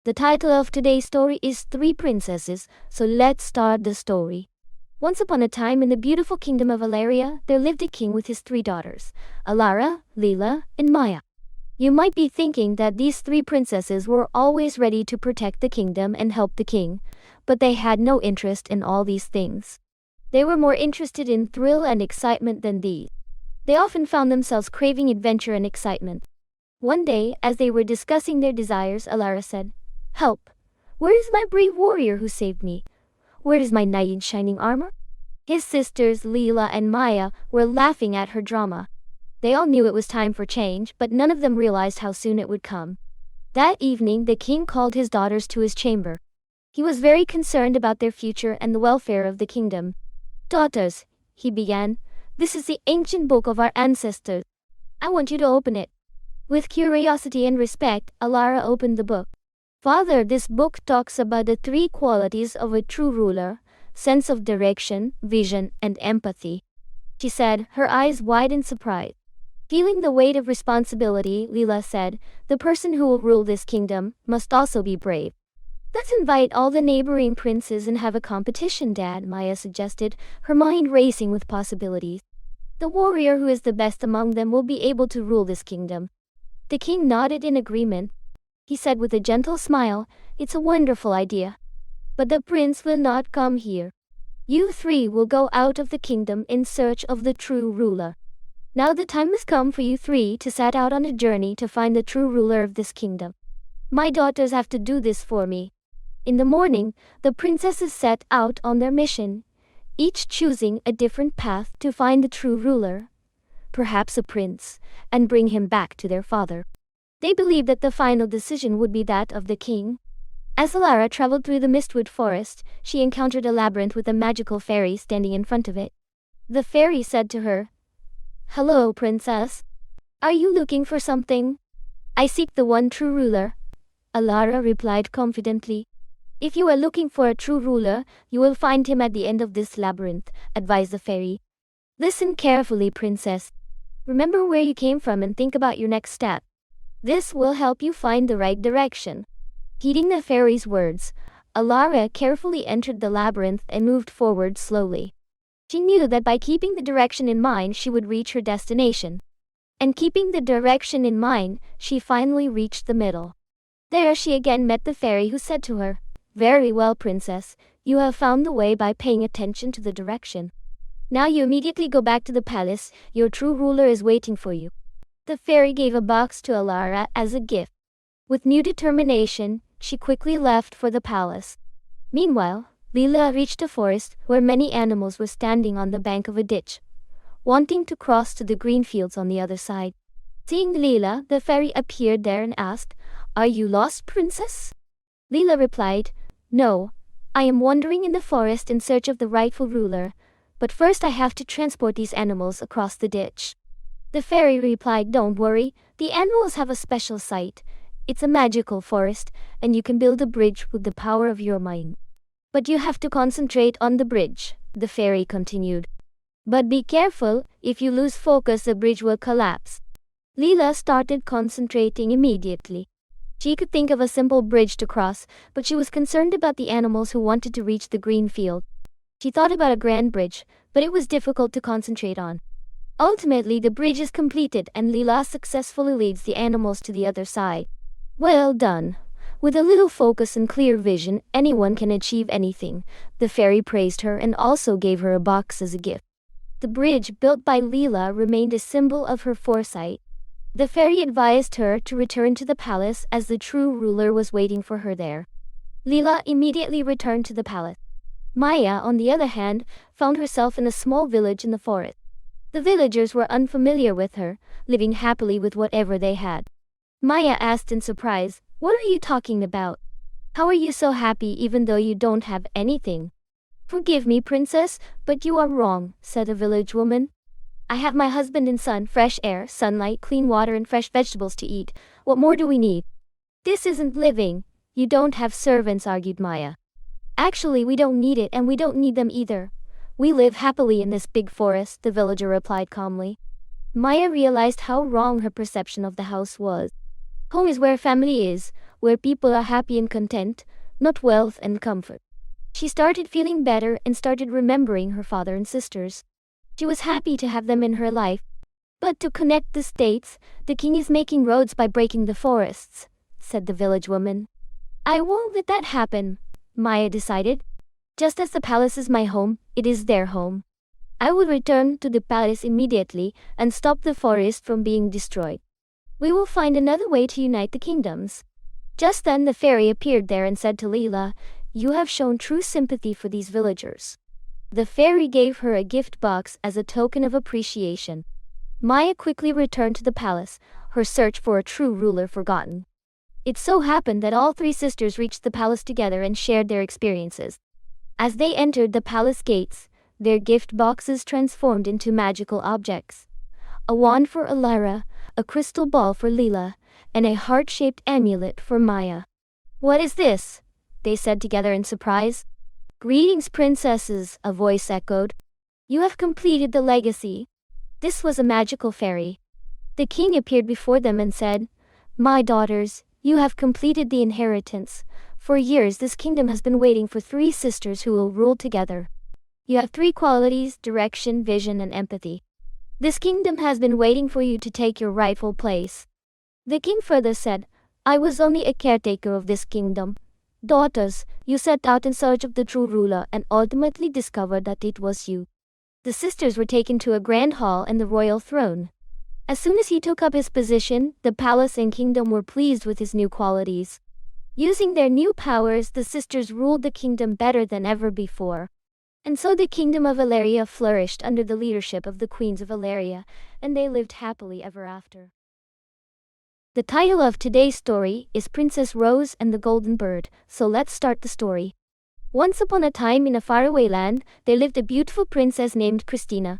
The title of today's story is Three Princesses, so let's start the story. Once upon a time in the beautiful kingdom of Alaria, there lived a king with his three daughters, Alara, Leela, and Maya. You might be thinking that these three princesses were always ready to protect the kingdom and help the king, but they had no interest in all these things. They were more interested in thrill and excitement than these. They often found themselves craving adventure and excitement. One day, as they were discussing their desires, Alara said, "Help! Where is my brave warrior who saved me? Where is my knight in shining armor?" His sisters, Leela and Maya, were laughing at her drama. They all knew it was time for change, but none of them realized how soon it would come. That evening, the king called his daughters to his chamber. He was very concerned about their future and the welfare of the kingdom. "Daughters," he began, "this is the ancient book of our ancestors. I want you to open it." With curiosity and respect, Alara opened the book. "Father, this book talks about the three qualities of a true ruler: sense of direction, vision, and empathy," she said, her eyes wide in surprise. Feeling the weight of responsibility, Leela said, "The person who will rule this kingdom must also be brave." "Let's invite all the neighboring princes and have a competition, Dad," Maya suggested, her mind racing with possibilities. "The warrior who is the best among them will be able to rule this kingdom." The king nodded in agreement. He said with a gentle smile, "It's a wonderful idea. But the prince will not come here. You three will go out of the kingdom in search of the true ruler. Now the time has come for you three to set out on a journey to find the true ruler of this kingdom. My daughters have to do this for me." In the morning, the princesses set out on their mission, each choosing a different path to find the true ruler, perhaps a prince, and bring him back to their father. They believed that the final decision would be that of the king. As Alara traveled through the mistwood forest, she encountered a labyrinth with a magical fairy standing in front of it. The fairy said to her, "Hello, princess. Are you looking for something?" "I seek the one true ruler," Alara replied confidently. "If you are looking for a true ruler, you will find him at the end of this labyrinth," advised the fairy. "Listen carefully, princess. Remember where you came from and think about your next step. This will help you find the right direction." Heeding the fairy's words, Alara carefully entered the labyrinth and moved forward slowly. She knew that by keeping the direction in mind, she would reach her destination. And keeping the direction in mind, she finally reached the middle. There she again met the fairy, who said to her, "Very well, princess. You have found the way by paying attention to the direction. Now you immediately go back to the palace. Your true ruler is waiting for you." The fairy gave a box to Alara as a gift. With new determination, she quickly left for the palace. Meanwhile, Leela reached a forest where many animals were standing on the bank of a ditch, wanting to cross to the green fields on the other side. Seeing Leela, the fairy appeared there and asked, "Are you lost, princess?" Leela replied, "No, I am wandering in the forest in search of the rightful ruler, but first I have to transport these animals across the ditch." The fairy replied, "Don't worry, the animals have a special site. It's a magical forest, and you can build a bridge with the power of your mind. But you have to concentrate on the bridge," the fairy continued. "But be careful, if you lose focus, the bridge will collapse." Leela started concentrating immediately. She could think of a simple bridge to cross, but she was concerned about the animals who wanted to reach the green field. She thought about a grand bridge, but it was difficult to concentrate on. Ultimately, the bridge is completed and Leela successfully leads the animals to the other side. "Well done. With a little focus and clear vision, anyone can achieve anything," the fairy praised her and also gave her a box as a gift. The bridge built by Leela remained a symbol of her foresight. The fairy advised her to return to the palace as the true ruler was waiting for her there. Leela immediately returned to the palace. Maya, on the other hand, found herself in a small village in the forest. The villagers were unfamiliar with her, living happily with whatever they had. Maya asked in surprise, "What are you talking about? How are you so happy even though you don't have anything?" "Forgive me, princess, but you are wrong," said the village woman. "I have my husband and son, fresh air, sunlight, clean water, and fresh vegetables to eat. What more do we need?" "This isn't living. You don't have servants," argued Maya. "Actually, we don't need it and we don't need them either. We live happily in this big forest," the villager replied calmly. Maya realized how wrong her perception of the house was. Home is where family is, where people are happy and content, not wealth and comfort. She started feeling better and started remembering her father and sisters. She was happy to have them in her life. But to connect the states, the king is making roads by breaking the forests, said the village woman. I won't let that happen, Maya decided. Just as the palace is my home, it is their home. I will return to the palace immediately and stop the forest from being destroyed. We will find another way to unite the kingdoms. Just then the fairy appeared there and said to Leela, You have shown true sympathy for these villagers. The fairy gave her a gift box as a token of appreciation. Maya quickly returned to the palace, her search for a true ruler forgotten. It so happened that all three sisters reached the palace together and shared their experiences. As they entered the palace gates, their gift boxes transformed into magical objects. A wand for Alara, a crystal ball for Leela, and a heart-shaped amulet for Maya. What is this? They said together in surprise. Greetings, princesses, a voice echoed. You have completed the legacy. This was a magical fairy. The king appeared before them and said, My daughters, you have completed the inheritance. For years this kingdom has been waiting for three sisters who will rule together. You have three qualities: direction, vision, and empathy. This kingdom has been waiting for you to take your rightful place. The king further said, I was only a caretaker of this kingdom. Daughters, you set out in search of the true ruler and ultimately discovered that it was you. The sisters were taken to a grand hall and the royal throne. As soon as he took up his position, the palace and kingdom were pleased with his new qualities. Using their new powers, the sisters ruled the kingdom better than ever before. And so the kingdom of Valeria flourished under the leadership of the queens of Valeria, and they lived happily ever after. The title of today's story is Princess Rose and the Golden Bird, so let's start the story. Once upon a time in a faraway land, there lived a beautiful princess named Christina.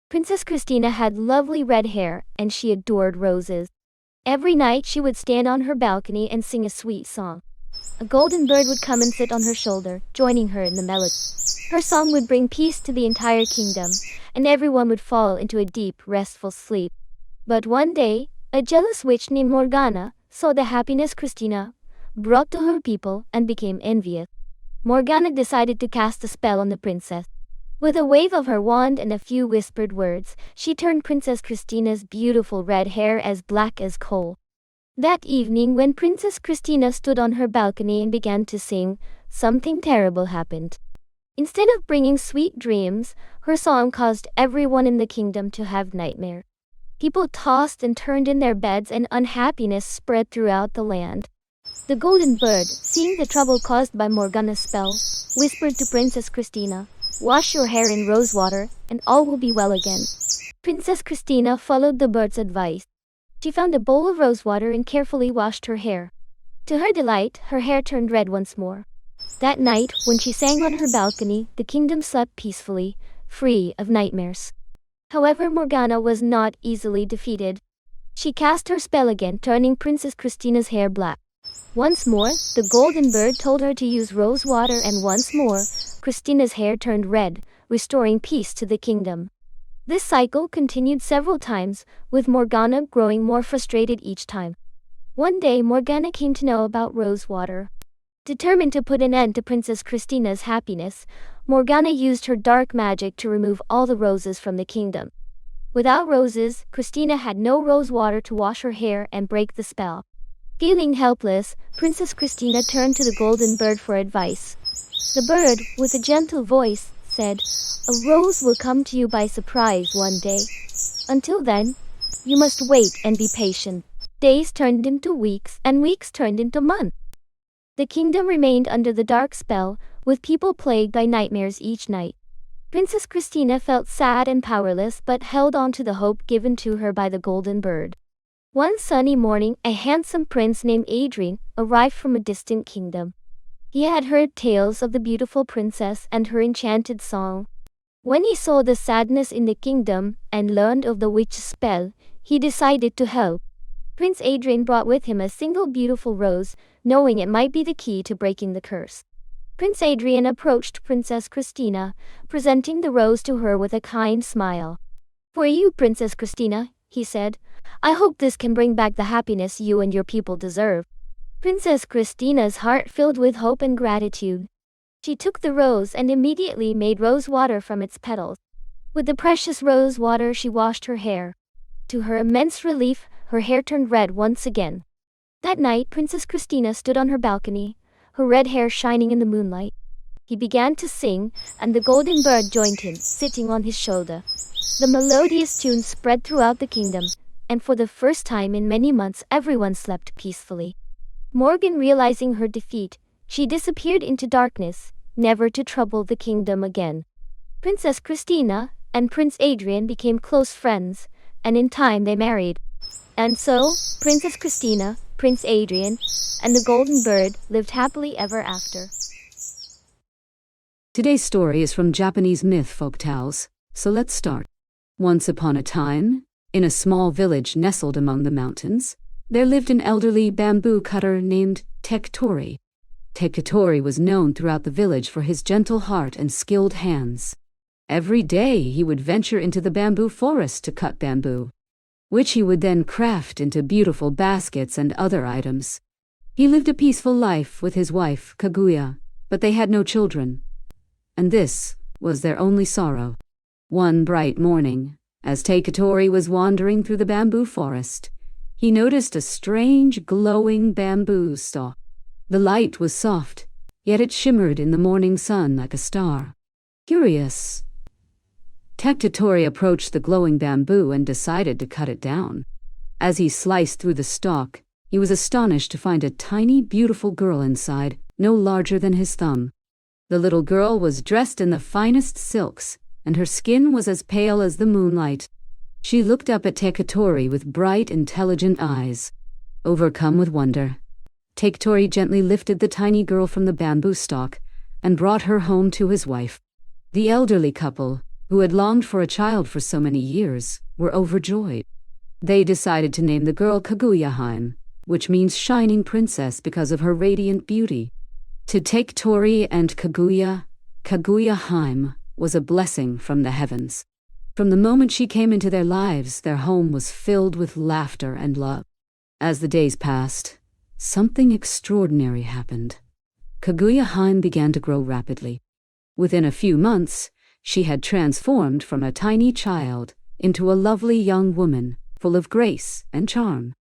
Princess Christina had lovely red hair, and she adored roses. Every night she would stand on her balcony and sing a sweet song. A golden bird would come and sit on her shoulder, joining her in the melody. Her song would bring peace to the entire kingdom, and everyone would fall into a deep, restful sleep. But one day, a jealous witch named Morgana saw the happiness Christina brought to her people and became envious. Morgana decided to cast a spell on the princess. With a wave of her wand and a few whispered words, she turned Princess Christina's beautiful red hair as black as coal. That evening, when Princess Christina stood on her balcony and began to sing, something terrible happened. Instead of bringing sweet dreams, her song caused everyone in the kingdom to have nightmares. People tossed and turned in their beds and unhappiness spread throughout the land. The golden bird, seeing the trouble caused by Morgana's spell, whispered to Princess Christina, Wash your hair in rose water, and all will be well again. Princess Christina followed the bird's advice. She found a bowl of rose water and carefully washed her hair. To her delight, her hair turned red once more. That night, when she sang on her balcony, the kingdom slept peacefully, free of nightmares. However, Morgana was not easily defeated. She cast her spell again, turning Princess Christina's hair black. Once more, the golden bird told her to use rose water, and once more, Christina's hair turned red, restoring peace to the kingdom. This cycle continued several times, with Morgana growing more frustrated each time. One day, Morgana came to know about rose water. Determined to put an end to Princess Christina's happiness, Morgana used her dark magic to remove all the roses from the kingdom. Without roses, Christina had no rose water to wash her hair and break the spell. Feeling helpless, Princess Christina turned to the golden bird for advice. The bird, with a gentle voice, said, A rose will come to you by surprise one day. Until then, you must wait and be patient. Days turned into weeks, and weeks turned into months. The kingdom remained under the dark spell, with people plagued by nightmares each night. Princess Christina felt sad and powerless but held on to the hope given to her by the golden bird. One sunny morning, a handsome prince named Adrien arrived from a distant kingdom. He had heard tales of the beautiful princess and her enchanted song. When he saw the sadness in the kingdom and learned of the witch's spell, he decided to help. Prince Adrien brought with him a single beautiful rose, knowing it might be the key to breaking the curse. Prince Adrien approached Princess Christina, presenting the rose to her with a kind smile. For you, Princess Christina, he said, I hope this can bring back the happiness you and your people deserve. Princess Christina's heart filled with hope and gratitude. She took the rose and immediately made rose water from its petals. With the precious rose water she washed her hair. To her immense relief, her hair turned red once again. That night Princess Christina stood on her balcony, her red hair shining in the moonlight. He began to sing, and the golden bird joined him, sitting on his shoulder. The melodious tune spread throughout the kingdom, and for the first time in many months everyone slept peacefully. Morgan, realizing her defeat, she disappeared into darkness, never to trouble the kingdom again. Princess Christina and Prince Adrian became close friends, and in time they married. And so, Princess Christina, Prince Adrian, and the Golden Bird lived happily ever after. Today's story is from Japanese myth folktales, so let's start. Once upon a time, in a small village nestled among the mountains, there lived an elderly bamboo cutter named Tekitori. Tekitori was known throughout the village for his gentle heart and skilled hands. Every day he would venture into the bamboo forest to cut bamboo, which he would then craft into beautiful baskets and other items. He lived a peaceful life with his wife, Kaguya, but they had no children. And this was their only sorrow. One bright morning, as Tekitori was wandering through the bamboo forest, he noticed a strange glowing bamboo stalk. The light was soft, yet it shimmered in the morning sun like a star. Curious, Tekitori approached the glowing bamboo and decided to cut it down. As he sliced through the stalk, he was astonished to find a tiny, beautiful girl inside, no larger than his thumb. The little girl was dressed in the finest silks, and her skin was as pale as the moonlight. She looked up at Tekitori with bright, intelligent eyes. Overcome with wonder, Tekitori gently lifted the tiny girl from the bamboo stalk and brought her home to his wife. The elderly couple, who had longed for a child for so many years, were overjoyed. They decided to name the girl Kaguya Han, which means shining princess because of her radiant beauty. To Tekitori and Kaguya, Kaguya Han was a blessing from the heavens. From the moment she came into their lives, their home was filled with laughter and love. As the days passed, something extraordinary happened. Kaguya Han began to grow rapidly. Within a few months, she had transformed from a tiny child into a lovely young woman, full of grace and charm.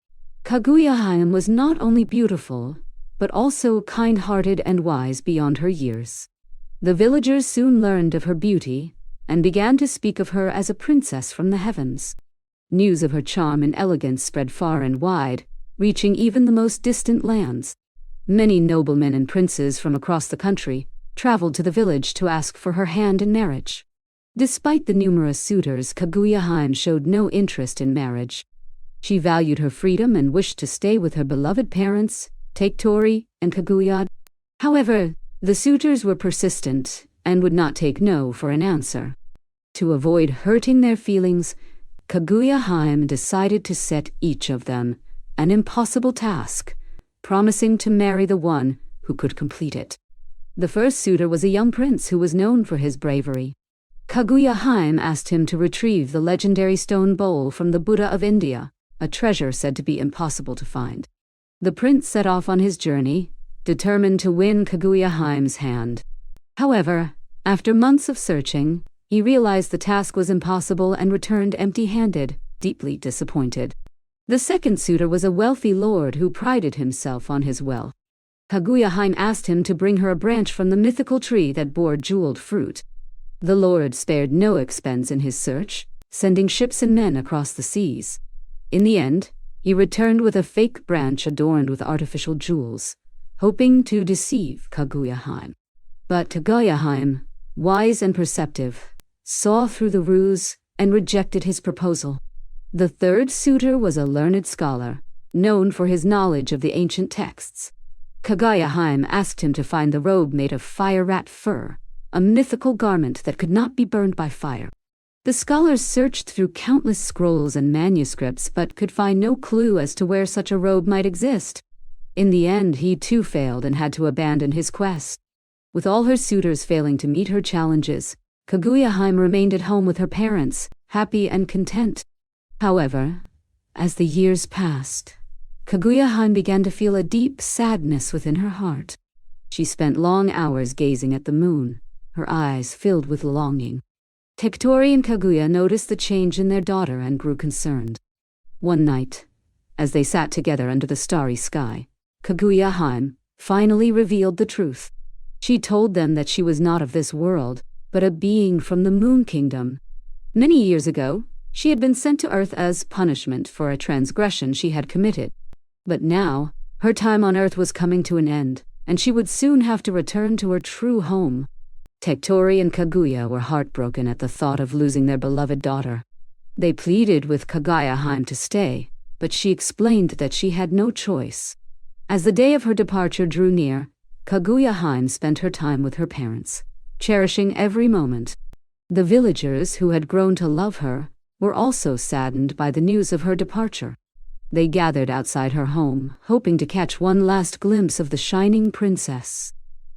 Kaguya Han was not only beautiful, but also kind-hearted and wise beyond her years. The villagers soon learned of her beauty and began to speak of her as a princess from the heavens. News of her charm and elegance spread far and wide, reaching even the most distant lands. Many noblemen and princes from across the country traveled to the village to ask for her hand in marriage. Despite the numerous suitors, Kaguya Han showed no interest in marriage. She valued her freedom and wished to stay with her beloved parents, Tekitori and Kaguya. However, the suitors were persistent and would not take no for an answer. To avoid hurting their feelings, Kaguya Han decided to set each of them an impossible task, promising to marry the one who could complete it. The first suitor was a young prince who was known for his bravery. Kaguya Han asked him to retrieve the legendary stone bowl from the Buddha of India, a treasure said to be impossible to find. The prince set off on his journey, determined to win Kaguya Han's hand. However, after months of searching, he realized the task was impossible and returned empty-handed, deeply disappointed. The second suitor was a wealthy lord who prided himself on his wealth. Kaguya Han asked him to bring her a branch from the mythical tree that bore jeweled fruit. The lord spared no expense in his search, sending ships and men across the seas. In the end, he returned with a fake branch adorned with artificial jewels, hoping to deceive Kaguya Han. But Kaguya Han, wise and perceptive, saw through the ruse and rejected his proposal. The third suitor was a learned scholar, known for his knowledge of the ancient texts. Kaguya Han asked him to find the robe made of fire rat fur, a mythical garment that could not be burned by fire. The scholars searched through countless scrolls and manuscripts but could find no clue as to where such a robe might exist. In the end, he too failed and had to abandon his quest. With all her suitors failing to meet her challenges, Kaguya Han remained at home with her parents, happy and content. However, as the years passed, Kaguya Han began to feel a deep sadness within her heart. She spent long hours gazing at the moon, her eyes filled with longing. Tectori and Kaguya noticed the change in their daughter and grew concerned. One night, as they sat together under the starry sky, Kaguya Han finally revealed the truth. She told them that she was not of this world, but a being from the Moon Kingdom. Many years ago, she had been sent to Earth as punishment for a transgression she had committed. But now, her time on Earth was coming to an end, and she would soon have to return to her true home. Tectori and Kaguya were heartbroken at the thought of losing their beloved daughter. They pleaded with Kaguya Han to stay, but she explained that she had no choice. As the day of her departure drew near, Kaguya Han spent her time with her parents, cherishing every moment. The villagers who had grown to love her were also saddened by the news of her departure. They gathered outside her home, hoping to catch one last glimpse of the shining princess.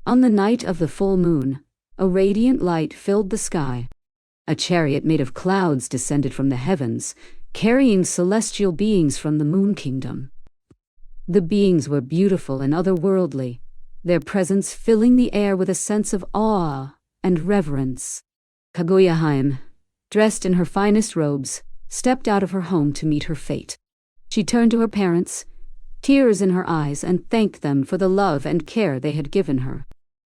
On the night of the full moon, a radiant light filled the sky. A chariot made of clouds descended from the heavens, carrying celestial beings from the Moon Kingdom. The beings were beautiful and otherworldly, their presence filling the air with a sense of awe and reverence. Kaguya Han, dressed in her finest robes, stepped out of her home to meet her fate. She turned to her parents, tears in her eyes, and thanked them for the love and care they had given her.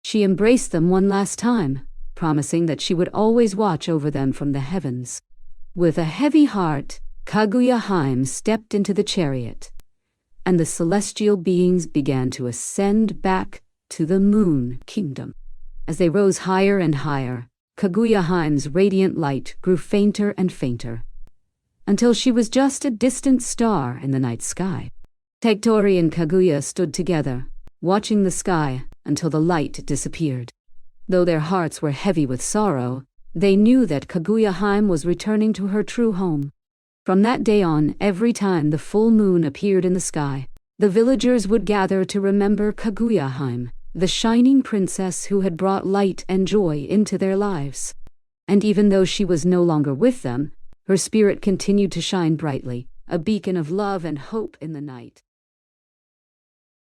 She embraced them one last time, promising that she would always watch over them from the heavens. With a heavy heart, Kaguya Han stepped into the chariot, and the celestial beings began to ascend back to the Moon Kingdom. As they rose higher and higher, Kaguya Han's radiant light grew fainter and fainter, until she was just a distant star in the night sky. Tectori and Kaguya stood together, watching the sky until the light disappeared. Though their hearts were heavy with sorrow, they knew that Kaguya Han was returning to her true home. From that day on, every time the full moon appeared in the sky, the villagers would gather to remember Kaguya Han, the shining princess who had brought light and joy into their lives. And even though she was no longer with them, her spirit continued to shine brightly, a beacon of love and hope in the night.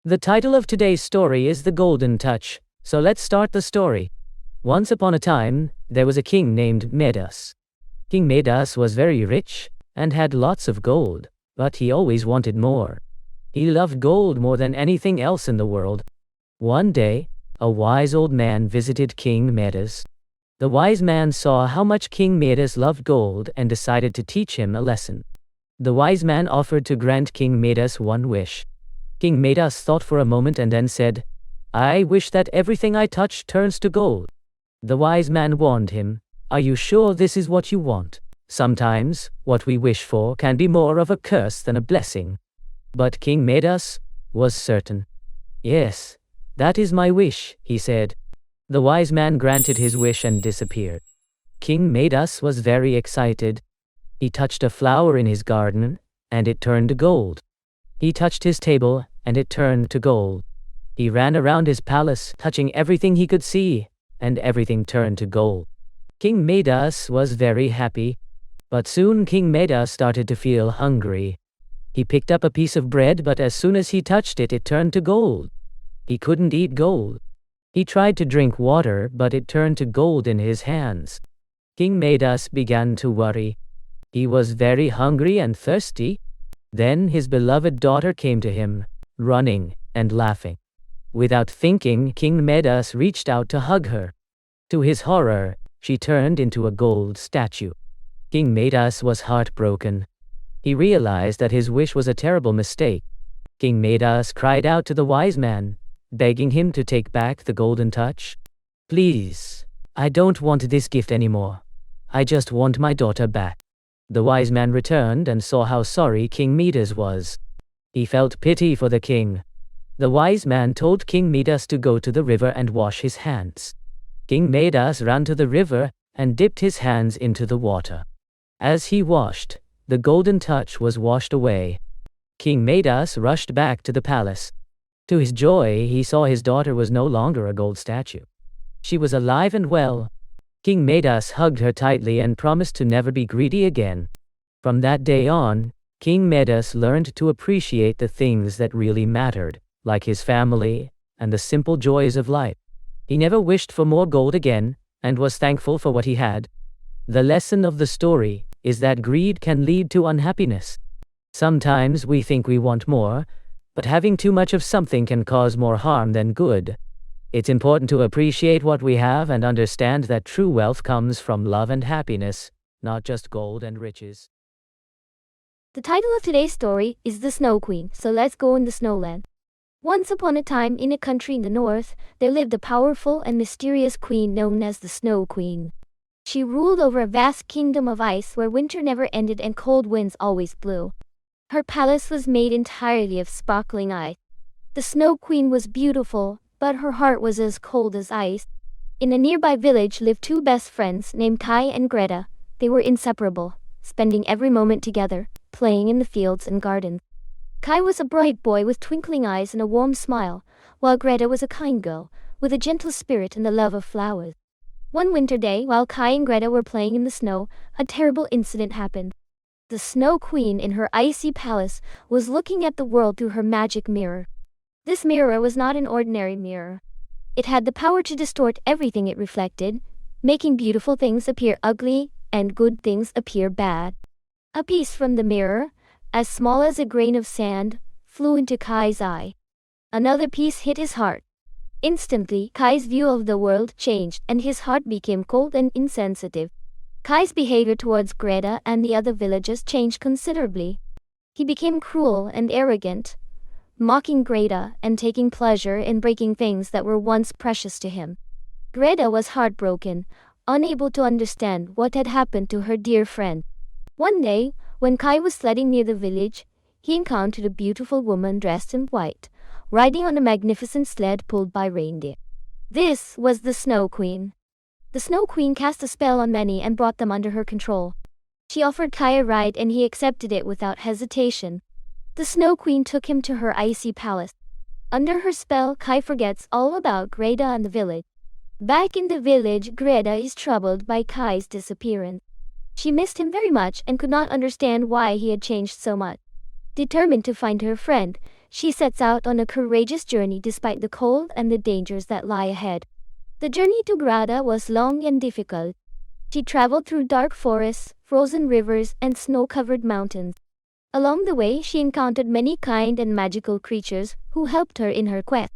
The title of today's story is The Golden Touch, so let's start the story. Once upon a time, there was a king named Midas. King Midas was very rich and had lots of gold, but he always wanted more. He loved gold more than anything else in the world. One day, a wise old man visited King Midas. The wise man saw how much King Midas loved gold and decided to teach him a lesson. The wise man offered to grant King Midas one wish. King Midas thought for a moment and then said, "I wish that everything I touch turns to gold." The wise man warned him, "Are you sure this is what you want? Sometimes, what we wish for can be more of a curse than a blessing." But King Midas was certain. "Yes, that is my wish," he said. The wise man granted his wish and disappeared. King Midas was very excited. He touched a flower in his garden, and it turned to gold. He touched his table, and it turned to gold. He ran around his palace, touching everything he could see, and everything turned to gold. King Midas was very happy, but soon King Midas started to feel hungry. He picked up a piece of bread, but as soon as he touched it, it turned to gold. He couldn't eat gold. He tried to drink water, but it turned to gold in his hands. King Midas began to worry. He was very hungry and thirsty. Then his beloved daughter came to him, running and laughing. Without thinking, King Midas reached out to hug her. To his horror, she turned into a gold statue. King Midas was heartbroken. He realized that his wish was a terrible mistake. King Midas cried out to the wise man, begging him to take back the golden touch. "Please, I don't want this gift anymore. I just want my daughter back." The wise man returned and saw how sorry King Midas was. He felt pity for the king. The wise man told King Midas to go to the river and wash his hands. King Midas ran to the river and dipped his hands into the water. As he washed, the golden touch was washed away. King Midas rushed back to the palace. To his joy, he saw his daughter was no longer a gold statue. She was alive and well. King Midas hugged her tightly and promised to never be greedy again. From that day on, King Midas learned to appreciate the things that really mattered, like his family and the simple joys of life. He never wished for more gold again and was thankful for what he had. The lesson of the story is that greed can lead to unhappiness. Sometimes we think we want more, but having too much of something can cause more harm than good. It's important to appreciate what we have and understand that true wealth comes from love and happiness, not just gold and riches. The title of today's story is The Snow Queen, so let's go in the snowland. Once upon a time, in a country in the north, there lived a powerful and mysterious queen known as the Snow Queen. She ruled over a vast kingdom of ice where winter never ended and cold winds always blew. Her palace was made entirely of sparkling ice. The Snow Queen was beautiful, but her heart was as cold as ice. In a nearby village lived two best friends named Kai and Greta. They were inseparable, spending every moment together, playing in the fields and gardens. Kai was a bright boy with twinkling eyes and a warm smile, while Greta was a kind girl, with a gentle spirit and the love of flowers. One winter day, while Kai and Greta were playing in the snow, a terrible incident happened. The Snow Queen in her icy palace was looking at the world through her magic mirror. This mirror was not an ordinary mirror. It had the power to distort everything it reflected, making beautiful things appear ugly and good things appear bad. A piece from the mirror, as small as a grain of sand, flew into Kai's eye. Another piece hit his heart. Instantly, Kai's view of the world changed and his heart became cold and insensitive. Kai's behavior towards Greta and the other villagers changed considerably. He became cruel and arrogant, mocking Greta and taking pleasure in breaking things that were once precious to him. Greta was heartbroken, unable to understand what had happened to her dear friend. One day, when Kai was sledding near the village, he encountered a beautiful woman dressed in white, riding on a magnificent sled pulled by reindeer. This was the Snow Queen. The Snow Queen cast a spell on many and brought them under her control. She offered Kai a ride and he accepted it without hesitation. The Snow Queen took him to her icy palace. Under her spell, Kai forgets all about Greta and the village. Back in the village, Greta is troubled by Kai's disappearance. She missed him very much and could not understand why he had changed so much. Determined to find her friend, she sets out on a courageous journey despite the cold and the dangers that lie ahead. The journey to Greta was long and difficult. She traveled through dark forests, frozen rivers, and snow-covered mountains. Along the way, she encountered many kind and magical creatures who helped her in her quest.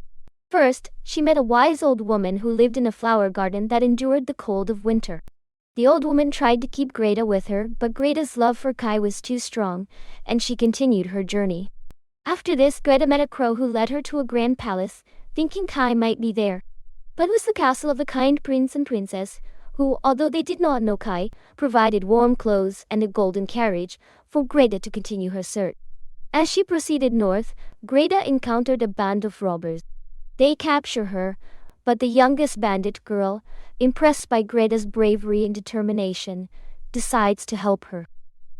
First, she met a wise old woman who lived in a flower garden that endured the cold of winter. The old woman tried to keep Greta with her, but Greta's love for Kai was too strong, and she continued her journey. After this, Greta met a crow who led her to a grand palace, thinking Kai might be there. But it was the castle of a kind prince and princess, who, although they did not know Kai, provided warm clothes and a golden carriage for Greta to continue her search. As she proceeded north, Greta encountered a band of robbers. They capture her, but the youngest bandit girl, impressed by Greta's bravery and determination, decides to help her.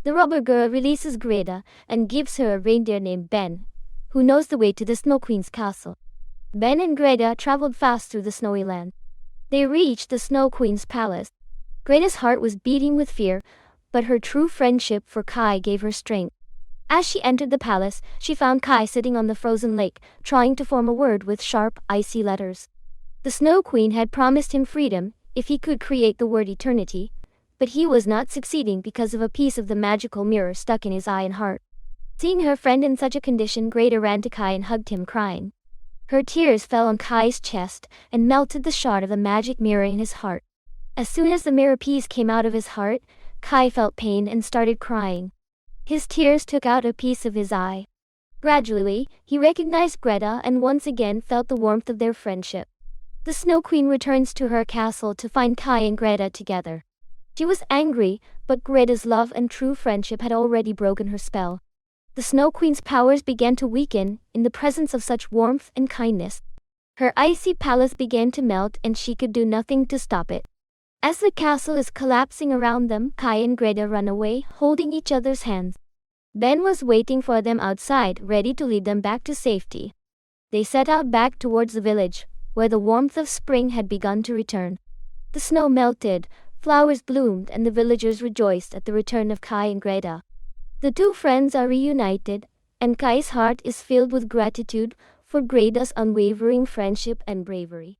The robber girl releases Greta and gives her a reindeer named Ben, who knows the way to the Snow Queen's castle. Ben and Greta traveled fast through the snowy land. They reached the Snow Queen's palace. Greta's heart was beating with fear, but her true friendship for Kai gave her strength. As she entered the palace, she found Kai sitting on the frozen lake, trying to form a word with sharp, icy letters. The Snow Queen had promised him freedom if he could create the word eternity, but he was not succeeding because of a piece of the magical mirror stuck in his eye and heart. Seeing her friend in such a condition, Greta ran to Kai and hugged him, crying. Her tears fell on Kai's chest and melted the shard of the magic mirror in his heart. As soon as the mirror piece came out of his heart, Kai felt pain and started crying. His tears took out a piece of his eye. Gradually, he recognized Greta and once again felt the warmth of their friendship. The Snow Queen returns to her castle to find Kai and Greta together. She was angry, but Greta's love and true friendship had already broken her spell. The Snow Queen's powers began to weaken in the presence of such warmth and kindness. Her icy palace began to melt and she could do nothing to stop it. As the castle is collapsing around them, Kai and Greta run away, holding each other's hands. Ben was waiting for them outside, ready to lead them back to safety. They set out back towards the village, where the warmth of spring had begun to return. The snow melted, flowers bloomed, and the villagers rejoiced at the return of Kai and Greta. The two friends are reunited, and Kai's heart is filled with gratitude for Grada's unwavering friendship and bravery.